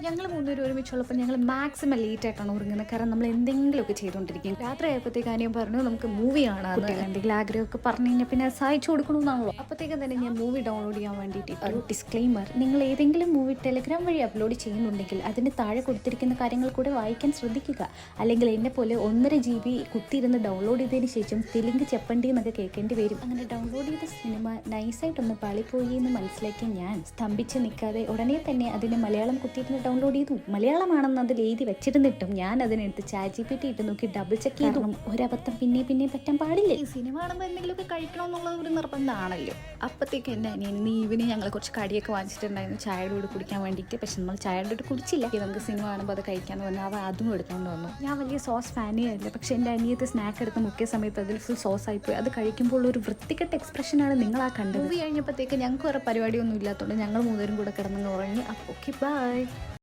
ഞങ്ങൾ മൂന്നുപേരും ഒരുമിച്ചുള്ളപ്പോൾ ഞങ്ങൾ മാക്സിമം ലേറ്റ് ആയിട്ടാണ് ഉറങ്ങുന്നത്. കാരണം നമ്മൾ എന്തെങ്കിലുമൊക്കെ ചെയ്തുകൊണ്ടിരിക്കും. രാത്രി ആയപ്പോഴത്തേക്ക് അനിയൻ പറഞ്ഞു നമുക്ക് മൂവി കാണാമെന്ന്. എന്തെങ്കിലും ആഗ്രഹമൊക്കെ പറഞ്ഞു കഴിഞ്ഞാൽ പിന്നെ സഹായിച്ചു കൊടുക്കണമെന്നാണല്ലോ. അപ്പോഴത്തേക്കും തന്നെ ഞാൻ മൂവി ഡൗൺലോഡ് ചെയ്യാൻ വേണ്ടിയിട്ട് ഒരു ഡിസ്ക്ലെയിമർ, നിങ്ങൾ ഏതെങ്കിലും മൂവി ടെലിഗ്രാം വഴി അപ്ലോഡ് ചെയ്യുന്നുണ്ടെങ്കിൽ അതിന് താഴെ കൊടുത്തിരിക്കുന്ന കാര്യങ്ങൾ കൂടെ വായിക്കാൻ ശ്രദ്ധിക്കുക. അല്ലെങ്കിൽ എന്നെ പോലെ 1.5 GB കുത്തിയിരുന്ന് ഡൗൺലോഡ് ചെയ്തതിന് ശേഷം തെലുങ്ക് ചെപ്പണ്ടി എന്നൊക്കെ കേൾക്കേണ്ടി വരും. അങ്ങനെ ഡൗൺലോഡ് ചെയ്ത സിനിമ നൈസായിട്ടൊന്ന് പാളിപ്പോയി എന്ന് മനസ്സിലാക്കി ഞാൻ സ്തംഭിച്ച് നിൽക്കാതെ ഉടനെ തന്നെ അതിന് മലയാളം കുത്തിയിരുന്ന് ഡൗൺലോഡ് ചെയ്തു. മലയാളമാണെന്ന് അതിൽ എഴുതി വെച്ചിരുന്നിട്ടും ഞാൻ അതിനെടുത്ത് ChatGPT ഇട്ട് നോക്കി ഡബിൾ ചെക്ക് ചെയ്തു. ഒരബദ്ധം പിന്നെ പറ്റാൻ പാടില്ല. ഈ സിനിമ കാണുമ്പോൾ എന്തെങ്കിലുമൊക്കെ കഴിക്കണമെന്നുള്ളത് ഒരു നിർബന്ധമാണല്ലോ. അപ്പോഴത്തേക്ക് എൻ്റെ അനിയൻ ഈവനിങ് ഞങ്ങൾ കുറച്ച് കടിയൊക്കെ വാങ്ങിച്ചിട്ടുണ്ടായിരുന്നു ചായയുടെ കൂടെ കുടിക്കാൻ വേണ്ടിയിട്ട്. പക്ഷെ നമ്മൾ ചായയുടെ കൂടെ കുടിച്ചില്ല. നമുക്ക് സിനിമ കാണുമ്പോൾ അത് കഴിക്കാമെന്ന് പറഞ്ഞാൽ അവ അതും എടുത്തുകൊണ്ട് വന്നു. ഞാൻ വലിയ സോസ് ഫാനേ അല്ല, പക്ഷെ എൻ്റെ അനിയത്തെ സ്നാക്ക് എടുത്ത് മുക്കിയ സമയത്ത് അതിൽ ഫുൾ സോസ് ആയിപ്പോയി. അത് കഴിക്കുമ്പോൾ ഒരു വൃത്തികെട്ട എക്സ്പ്രഷനാണ് നിങ്ങൾ ആ കണ്ടത്. മൂവി കഴിഞ്ഞപ്പോഴത്തേക്ക് ഞങ്ങൾക്ക് വേറെ പരിപാടിയൊന്നും ഇല്ലാത്തതുകൊണ്ട് ഞങ്ങൾ മൂന്നുപേരും കൂടെ കിടന്നു ഉറങ്ങി. അപ്പോൾ ഓക്കെ, ബൈ.